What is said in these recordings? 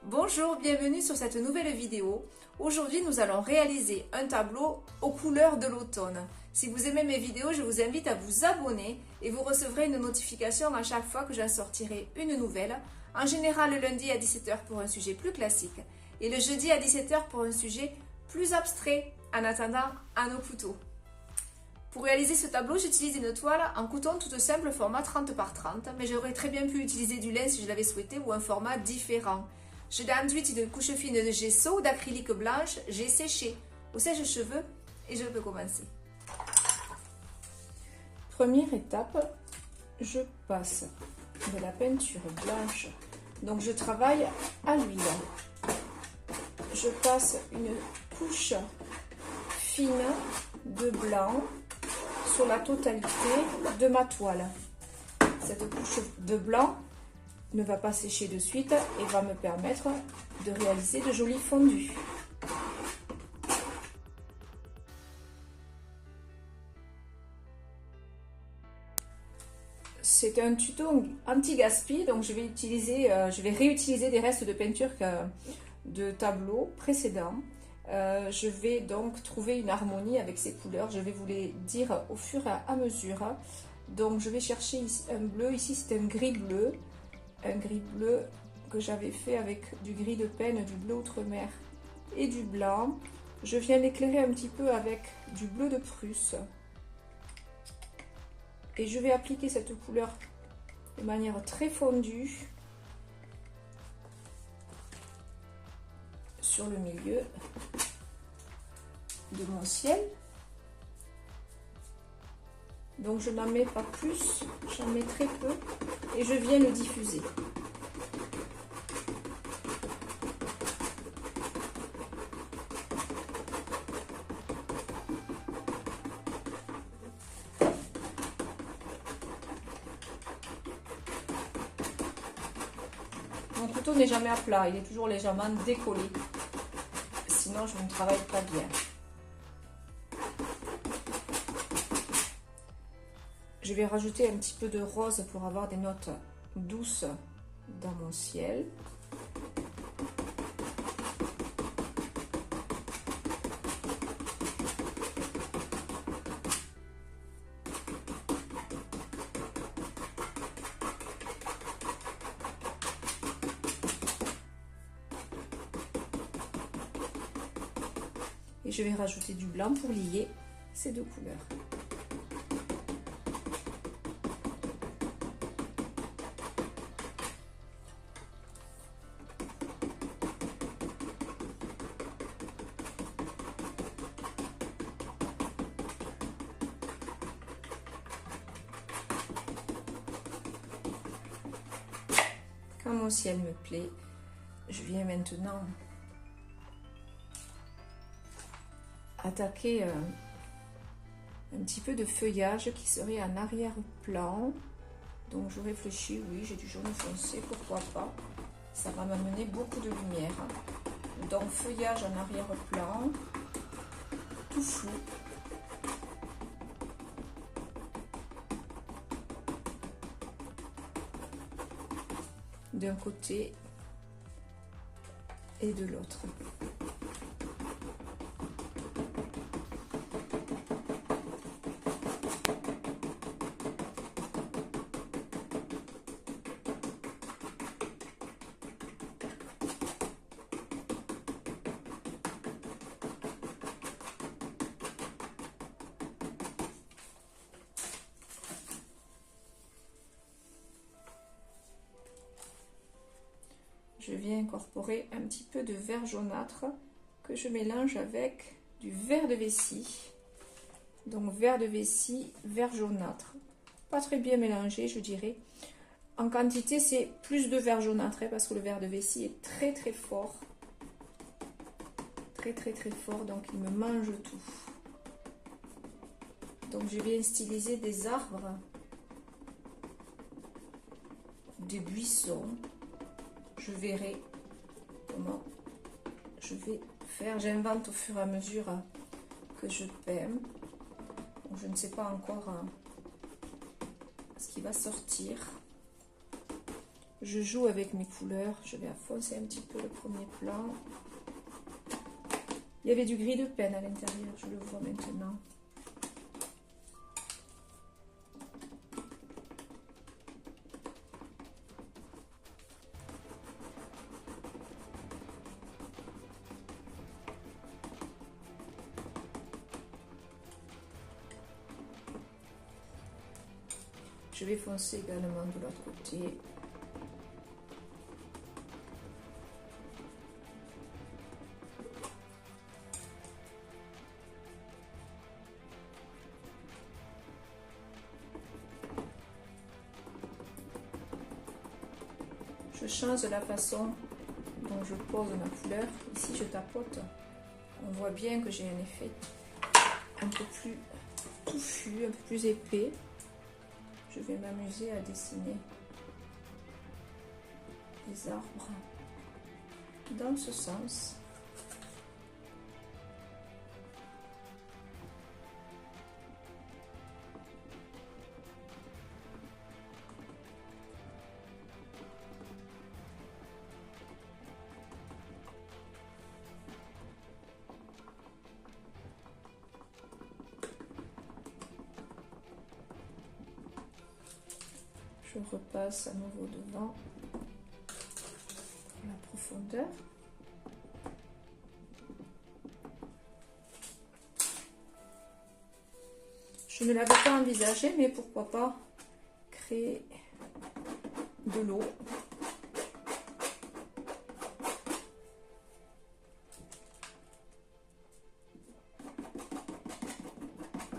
Bonjour, bienvenue sur cette nouvelle vidéo. Aujourd'hui, nous allons réaliser un tableau aux couleurs de l'automne. Si vous aimez mes vidéos, je vous invite à vous abonner et vous recevrez une notification à chaque fois que j'en sortirai une nouvelle. En général, le lundi à 17 h pour un sujet plus classique et le jeudi à 17 h pour un sujet plus abstrait en attendant à nos couteaux. Pour réaliser ce tableau, j'utilise une toile en coton toute simple format 30 par 30, mais j'aurais très bien pu utiliser du lin si je l'avais souhaité ou un format différent. J'ai ensuite une couche fine de gesso ou d'acrylique blanche, j'ai séché au sèche-cheveux et je peux commencer. Première étape, je passe de la peinture blanche, donc je travaille à l'huile. Je passe une couche fine de blanc sur la totalité de ma toile. Cette couche de blanc ne va pas sécher de suite et va me permettre de réaliser de jolis fondus. C'est un tuto anti-gaspi, donc je vais réutiliser des restes de peinture de tableaux précédents. Je vais donc trouver une harmonie avec ces couleurs, je vais vous les dire au fur et à mesure. Donc je vais chercher ici un bleu, ici c'est un gris bleu que j'avais fait avec du gris de Peine, du bleu Outre-mer et du blanc. Je viens l'éclairer un petit peu avec du bleu de Prusse et je vais appliquer cette couleur de manière très fondue sur le milieu de mon ciel. Donc je n'en mets pas plus, j'en mets très peu et je viens le diffuser. Mon couteau n'est jamais à plat, il est toujours légèrement décollé, sinon je ne travaille pas bien. Je vais rajouter un petit peu de rose pour avoir des notes douces dans mon ciel. Et je vais rajouter du blanc pour lier ces deux couleurs. Quand mon ciel me plaît, je viens maintenant attaquer un petit peu de feuillage qui serait en arrière-plan. Donc je réfléchis, oui, j'ai du jaune foncé, pourquoi pas. Ça va m'amener beaucoup de lumière. Donc feuillage en arrière-plan, tout flou. D'un côté et de l'autre. Je viens incorporer un petit peu de vert jaunâtre que je mélange avec du vert de vessie. Donc vert de vessie, vert jaunâtre. Pas très bien mélangé, je dirais. En quantité, c'est plus de vert jaunâtre parce que le vert de vessie est très très fort. Très fort, donc il me mange tout. Donc je viens styliser des arbres, des buissons. Je verrai comment je vais faire. J'invente au fur et à mesure que je peins. Donc, je ne sais pas encore ce qui va sortir. Je joue avec mes couleurs. Je vais foncer un petit peu le premier plan. Il y avait du gris de peine à l'intérieur, je le vois maintenant. Je vais foncer également de l'autre côté. Je change la façon dont je pose ma couleur. Ici, je tapote. On voit bien que j'ai un effet un peu plus touffu, un peu plus épais. Je vais m'amuser à dessiner des arbres dans ce sens. Je repasse à nouveau devant la profondeur. Je ne l'avais pas envisagé, mais pourquoi pas créer de l'eau.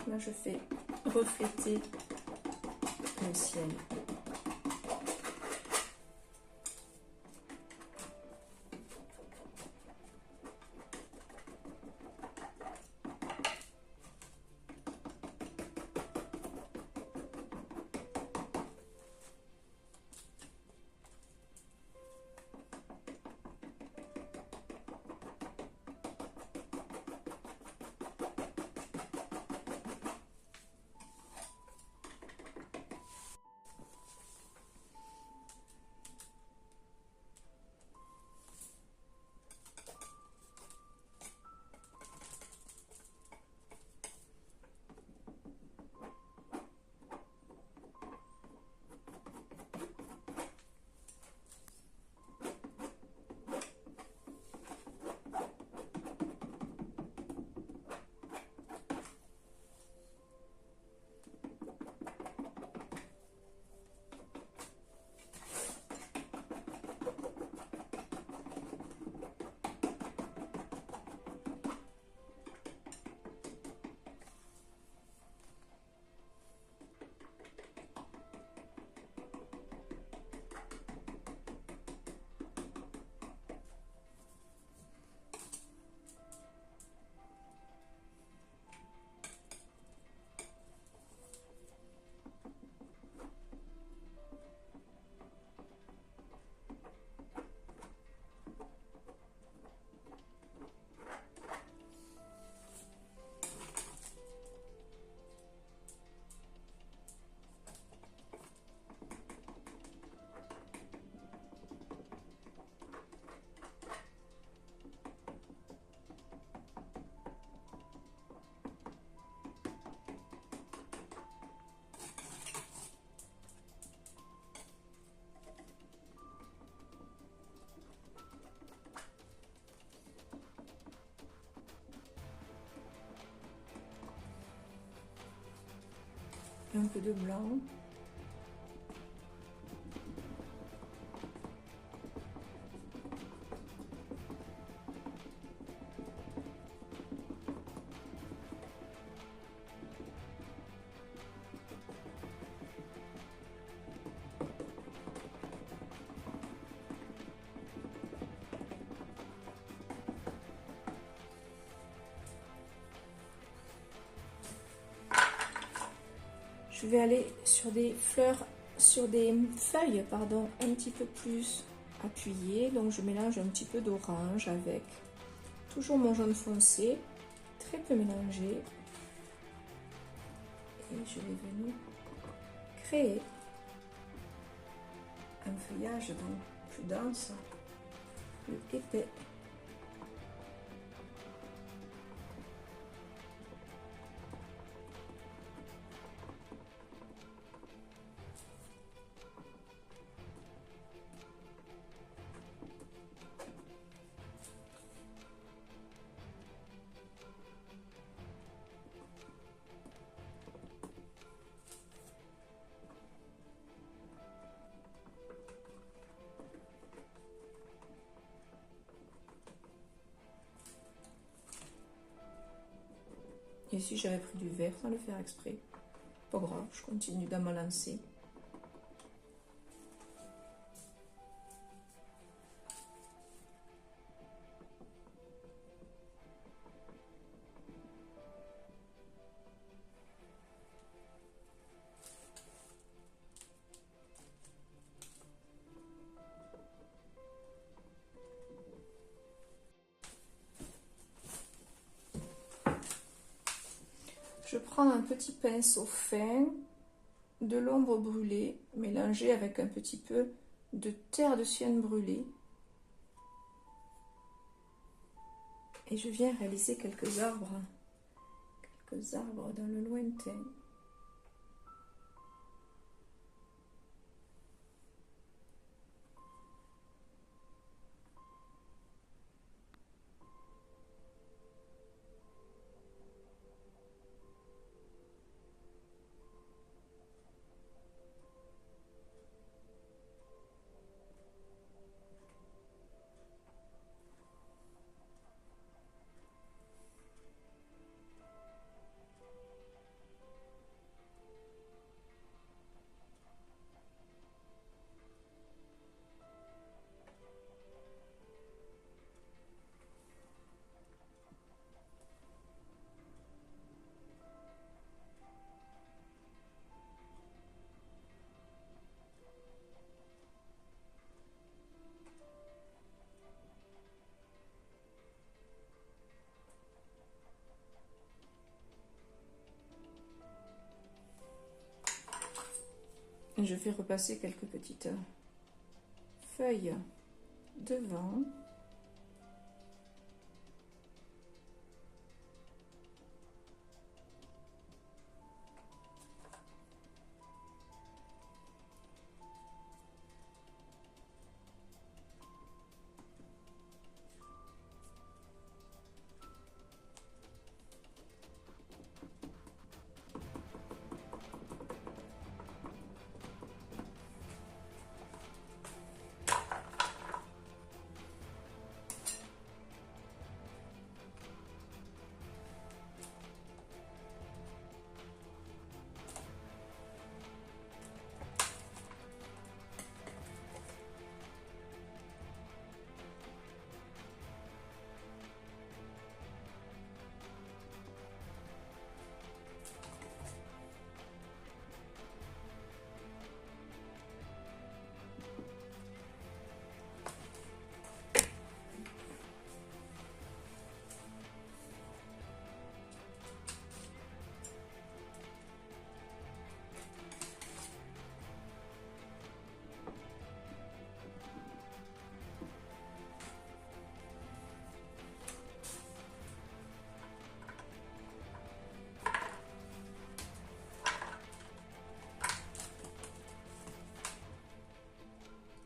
Là, je fais refléter le ciel. Un peu de blanc. Je vais aller sur des fleurs, sur des feuilles, pardon, un petit peu plus appuyées. Donc je mélange un petit peu d'orange avec toujours mon jaune foncé, très peu mélangé. Et je vais venir créer un feuillage donc plus dense, plus épais. Et ici j'avais pris du vert sans le faire exprès. Pas grave, je continue dans ma lancée. Je prends un petit pinceau fin, de l'ombre brûlée, mélangée avec un petit peu de terre de sienne brûlée. Et je viens réaliser quelques arbres dans le lointain. Je vais repasser quelques petites feuilles devant.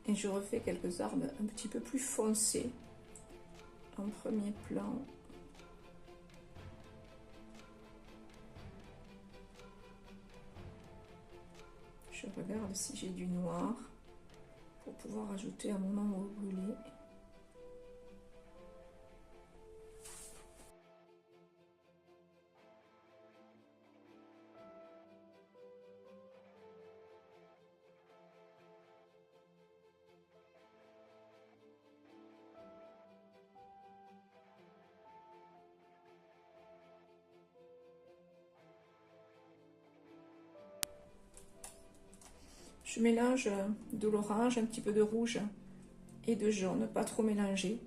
Et je refais quelques arbres un petit peu plus foncés en premier plan. Je regarde si j'ai du noir pour pouvoir ajouter à mon ombre brûlée. Je mélange de l'orange, un petit peu de rouge et de jaune, pas trop mélangé.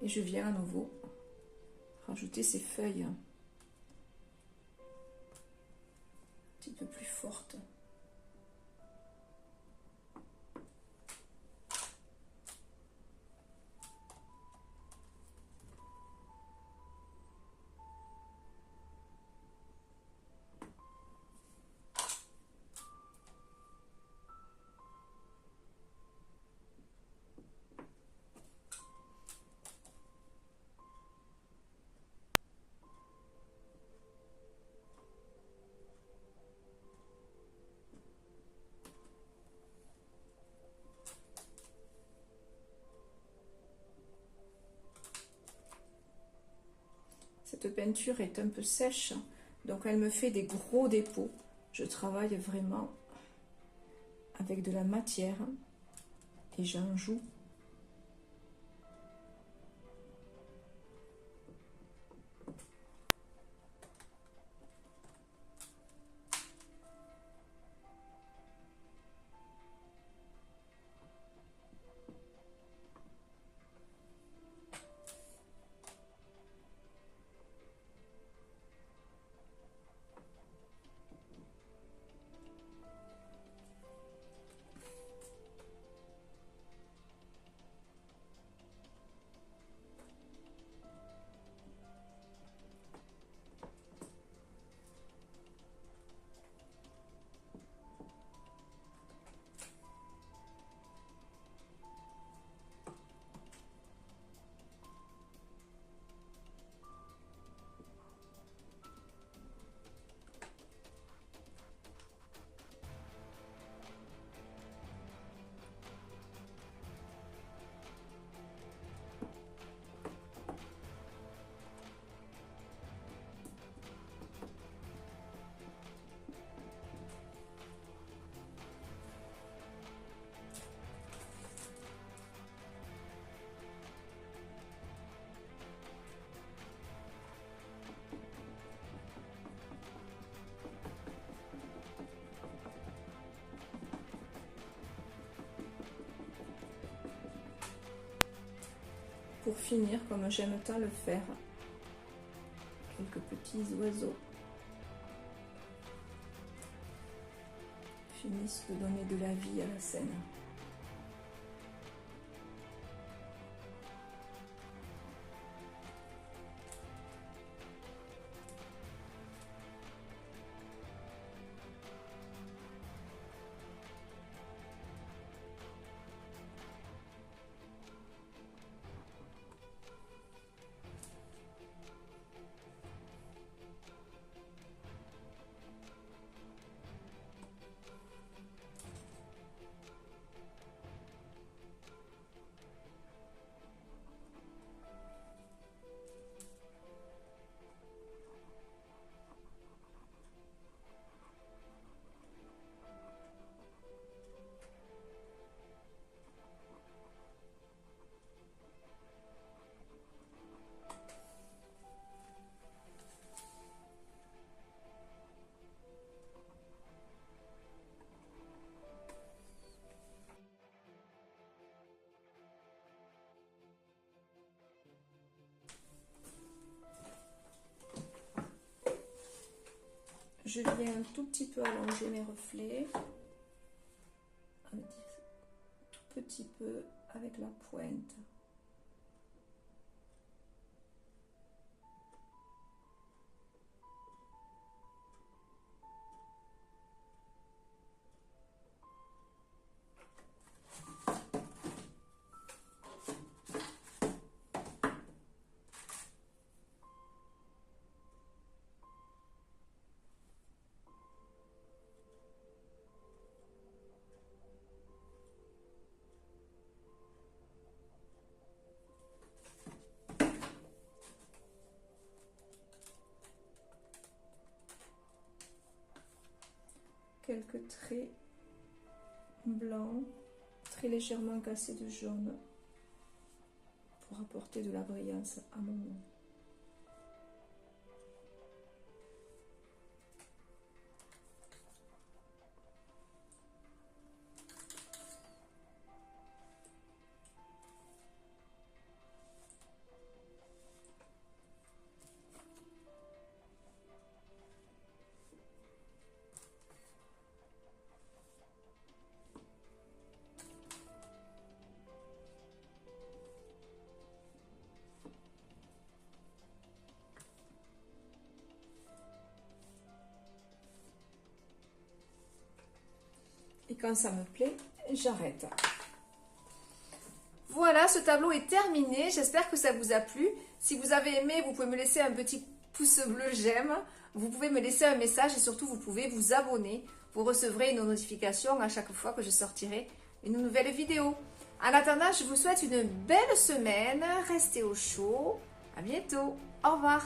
Et je viens à nouveau rajouter ces feuilles un petit peu plus fortes. cette peinture est un peu sèche, donc elle me fait des gros dépôts. Je travaille vraiment avec de la matière et j'en joue. Pour finir, comme j'aime tant le faire, quelques petits oiseaux finissent de donner de la vie à la scène. Je viens un tout petit peu allonger mes reflets, un tout petit peu avec la pointe. Quelques traits blancs, très légèrement cassés de jaune pour apporter de la brillance à mon nom. Et quand ça me plaît, j'arrête. Voilà, ce tableau est terminé. J'espère que ça vous a plu. Si vous avez aimé, vous pouvez me laisser un petit pouce bleu j'aime. Vous pouvez me laisser un message et surtout vous pouvez vous abonner. Vous recevrez une notification à chaque fois que je sortirai une nouvelle vidéo. En attendant, je vous souhaite une belle semaine. Restez au chaud. À bientôt. Au revoir.